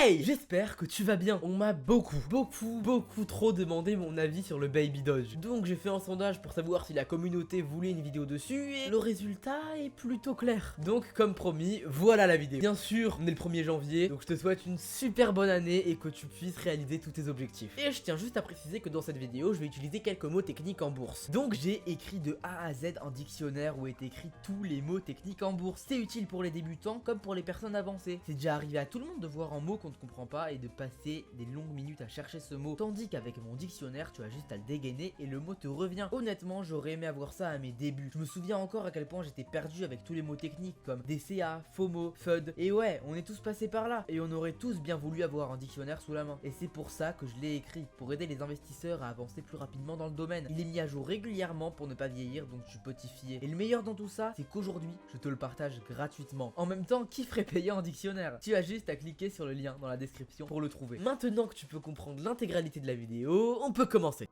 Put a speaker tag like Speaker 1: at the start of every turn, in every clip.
Speaker 1: Hey, j'espère que tu vas bien. On m'a beaucoup trop demandé mon avis sur le Baby Doge. Donc j'ai fait un sondage pour savoir si la communauté voulait une vidéo dessus et le résultat est plutôt clair. Donc comme promis, voilà la vidéo. Bien sûr, on est le 1er janvier, donc je te souhaite une super bonne année et que tu puisses réaliser tous tes objectifs. Et je tiens juste à préciser que dans cette vidéo, je vais utiliser quelques mots techniques en bourse. Donc j'ai écrit de A à Z un dictionnaire où est écrit tous les mots techniques en bourse. C'est utile pour les débutants comme pour les personnes avancées. C'est déjà arrivé à tout le monde de voir un mot qu'on ne comprend pas et de passer des longues minutes à chercher ce mot, tandis qu'avec mon dictionnaire tu as juste à le dégainer et le mot te revient. Honnêtement, j'aurais aimé avoir ça à mes débuts. Je me souviens encore à quel point j'étais perdu avec tous les mots techniques comme DCA, FOMO, FUD, et ouais, on est tous passés par là et on aurait tous bien voulu avoir un dictionnaire sous la main. Et c'est pour ça que je l'ai écrit, pour aider les investisseurs à avancer plus rapidement dans le domaine. Il est mis à jour régulièrement pour ne pas vieillir, donc tu peux t'y fier. Et le meilleur dans tout ça, c'est qu'aujourd'hui je te le partage gratuitement. En même temps, qui ferait payer un dictionnaire? Tu as juste à cliquer sur le lien dans la description pour le trouver. Maintenant que tu peux comprendre l'intégralité de la vidéo, on peut commencer.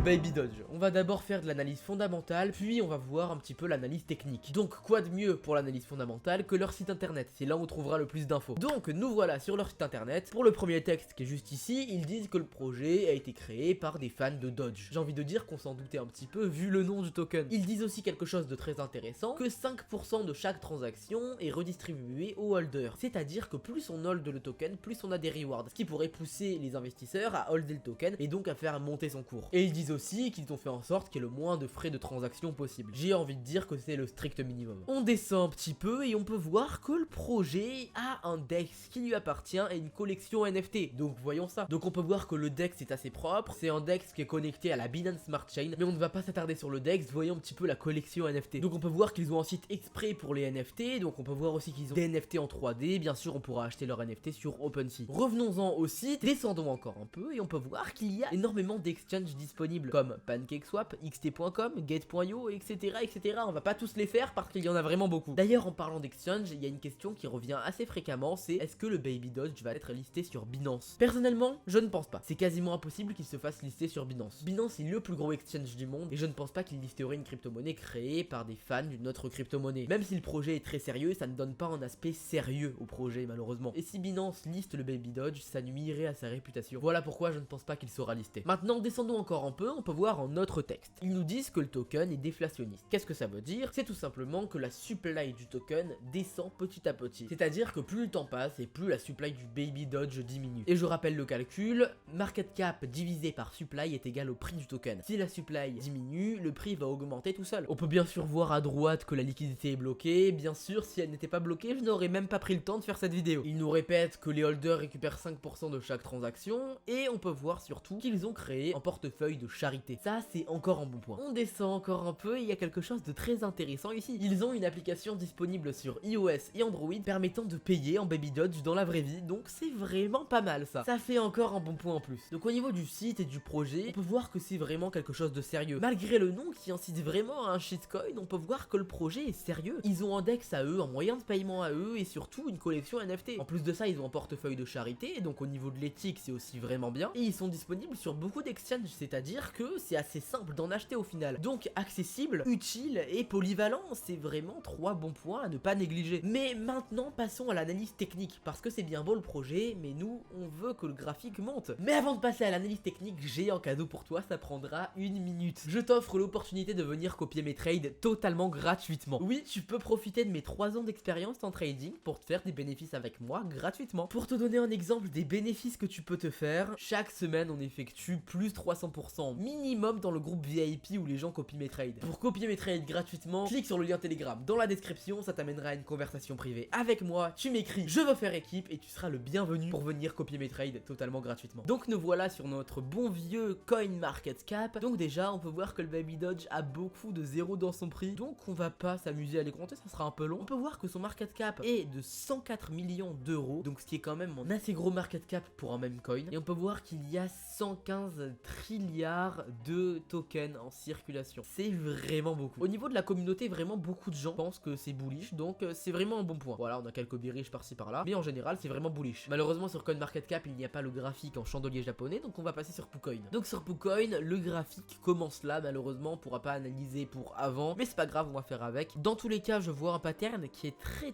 Speaker 1: Baby Doge. On va d'abord faire de l'analyse fondamentale, puis on va voir un petit peu l'analyse technique. Donc quoi de mieux pour l'analyse fondamentale que leur site internet? C'est là où on trouvera le plus d'infos. Donc nous voilà sur leur site internet. Pour le premier texte qui est juste ici, ils disent que le projet a été créé par des fans de Doge. J'ai envie de dire qu'on s'en doutait un petit peu vu le nom du token. Ils disent aussi quelque chose de très intéressant, que 5% de chaque transaction est redistribué aux holders. C'est-à-dire que plus on hold le token, plus on a des rewards, ce qui pourrait pousser les investisseurs à holder le token et donc à faire monter son cours. Et ils disent aussi qu'ils ont fait en sorte qu'il y ait le moins de frais de transaction possible. J'ai envie de dire que c'est le strict minimum. On descend un petit peu et on peut voir que le projet a un DEX qui lui appartient et une collection NFT. Donc voyons ça. Donc on peut voir que le DEX est assez propre. C'est un DEX qui est connecté à la Binance Smart Chain. Mais on ne va pas s'attarder sur le DEX. Voyons un petit peu la collection NFT. Donc on peut voir qu'ils ont un site exprès pour les NFT. Donc on peut voir aussi qu'ils ont des NFT en 3D. Bien sûr on pourra acheter leurs NFT sur OpenSea. Revenons-en au site. Descendons encore un peu et on peut voir qu'il y a énormément d'exchanges disponibles comme PancakeSwap, xt.com, Gate.io, etc., etc. On va pas tous les faire parce qu'il y en a vraiment beaucoup. D'ailleurs, en parlant d'exchange, il y a une question qui revient assez fréquemment, c'est est-ce que le Baby Doge va être listé sur Binance? Personnellement, je ne pense pas. C'est quasiment impossible qu'il se fasse lister sur Binance. Binance est le plus gros exchange du monde et je ne pense pas qu'il listerait une crypto-monnaie créée par des fans d'une autre crypto-monnaie. Même si le projet est très sérieux, ça ne donne pas un aspect sérieux au projet malheureusement. Et si Binance liste le Baby Doge, ça nuirait à sa réputation. Voilà pourquoi je ne pense pas qu'il sera listé. Maintenant, descendons encore un peu, on peut voir en autre texte. Ils nous disent que le token est déflationniste. Qu'est-ce que ça veut dire? C'est tout simplement que la supply du token descend petit à petit. C'est-à-dire que plus le temps passe et plus la supply du Baby Doge diminue. Et je rappelle le calcul, market cap divisé par supply est égal au prix du token. Si la supply diminue, le prix va augmenter tout seul. On peut bien sûr voir à droite que la liquidité est bloquée. Bien sûr, si elle n'était pas bloquée, je n'aurais même pas pris le temps de faire cette vidéo. Ils nous répètent que les holders récupèrent 5% de chaque transaction et on peut voir surtout qu'ils ont créé un portefeuille de charité. Ça, c'est encore un bon point. On descend encore un peu et il y a quelque chose de très intéressant ici. Ils ont une application disponible sur iOS et Android permettant de payer en Baby Doge dans la vraie vie, donc c'est vraiment pas mal ça. Ça fait encore un bon point en plus. Donc au niveau du site et du projet, on peut voir que c'est vraiment quelque chose de sérieux. Malgré le nom qui incite vraiment à un shitcoin, on peut voir que le projet est sérieux. Ils ont un DEX à eux, un moyen de paiement à eux et surtout une collection NFT. En plus de ça, ils ont un portefeuille de charité, donc au niveau de l'éthique, c'est aussi vraiment bien. Et ils sont disponibles sur beaucoup d'exchanges, c'est-à-dire que c'est assez simple d'en acheter au final. Donc accessible, utile et polyvalent, c'est vraiment 3 bons points à ne pas négliger. Mais maintenant passons à l'analyse technique, parce que c'est bien beau le projet, mais nous on veut que le graphique monte. Mais avant de passer à l'analyse technique, j'ai un cadeau pour toi, ça prendra 1 minute. Je t'offre l'opportunité de venir copier mes trades totalement gratuitement. Oui, tu peux profiter de mes 3 ans d'expérience en trading pour te faire des bénéfices avec moi gratuitement. Pour te donner un exemple des bénéfices que tu peux te faire, chaque semaine on effectue plus 300% minimum dans le groupe VIP où les gens copient mes trades. Pour copier mes trades gratuitement, clique sur le lien Telegram dans la description, ça t'amènera à une conversation privée avec moi, tu m'écris je veux faire équipe et tu seras le bienvenu pour venir copier mes trades totalement gratuitement. Donc nous voilà sur notre bon vieux CoinMarketCap. Donc déjà on peut voir que le Baby Doge a beaucoup de zéros dans son prix, donc on va pas s'amuser à les compter, ça sera un peu long. On peut voir que son market cap est de 104 millions d'euros, donc ce qui est quand même un assez gros market cap pour un même coin. Et on peut voir qu'il y a 115 trilliards milliards de tokens en circulation. C'est vraiment beaucoup. Au niveau de la communauté, vraiment beaucoup de gens pensent que c'est bullish, donc c'est vraiment un bon point. Voilà, on a quelques bearish par-ci par-là, mais en général c'est vraiment bullish. Malheureusement sur CoinMarketCap il n'y a pas le graphique en chandelier japonais, donc on va passer sur PooCoin. Donc sur PooCoin, le graphique commence là, malheureusement on pourra pas analyser pour avant, mais c'est pas grave, on va faire avec. Dans tous les cas, je vois un pattern qui est très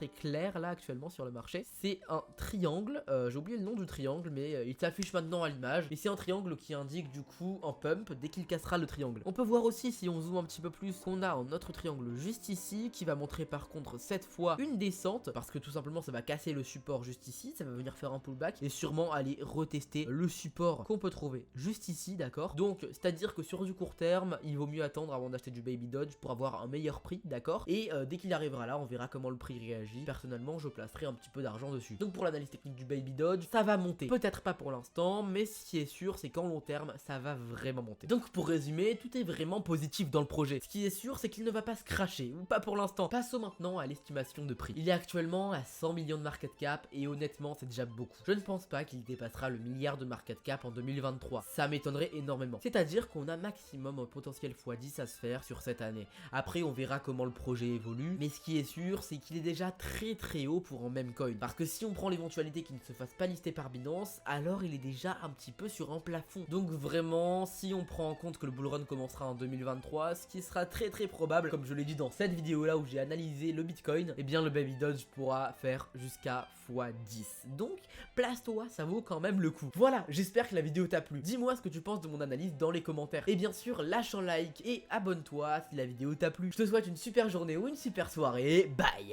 Speaker 1: clair là actuellement sur le marché. C'est un triangle, j'ai oublié le nom du triangle, mais il s'affiche maintenant à l'image, et c'est un triangle qui indique du coup en pump dès qu'il cassera le triangle. On peut voir aussi, si on zoome un petit peu plus, qu'on a un autre triangle juste ici, qui va montrer par contre cette fois une descente, parce que tout simplement ça va casser le support juste ici, ça va venir faire un pullback, et sûrement aller retester le support qu'on peut trouver juste ici, d'accord. Donc c'est à dire que sur du court terme, il vaut mieux attendre avant d'acheter du Baby Dodge pour avoir un meilleur prix, d'accord. Et dès qu'il arrivera là, on verra comment le prix réagit. Personnellement, je placerai un petit peu d'argent dessus. Donc pour l'analyse technique du Baby Dodge, ça va monter. Peut-être pas pour l'instant, mais ce qui est sûr, c'est qu'en long terme, ça va vraiment monter. Donc pour résumer, tout est vraiment positif dans le projet. Ce qui est sûr, c'est qu'il ne va pas se crasher, ou pas pour l'instant. Passons maintenant à l'estimation de prix. Il est actuellement à 100 millions de market cap, et honnêtement, c'est déjà beaucoup. Je ne pense pas qu'il dépassera le milliard de market cap en 2023. Ça m'étonnerait énormément. C'est-à-dire qu'on a maximum un potentiel x10 à se faire sur cette année. Après, on verra comment le projet évolue, mais ce qui est sûr, c'est qu'il est déjà très haut pour un meme coin. Parce que si on prend l'éventualité qu'il ne se fasse pas lister par Binance, alors il est déjà un petit peu sur un plafond. Donc vraiment, si on prend en compte que le bullrun commencera en 2023, ce qui sera très probable, comme je l'ai dit dans cette vidéo là où j'ai analysé le Bitcoin, et bien le Baby Dodge pourra faire jusqu'à x10. Donc, place-toi, ça vaut quand même le coup. Voilà, j'espère que la vidéo t'a plu. Dis-moi ce que tu penses de mon analyse dans les commentaires. Et bien sûr, lâche un like et abonne-toi si la vidéo t'a plu. Je te souhaite une super journée ou une super soirée. Bye!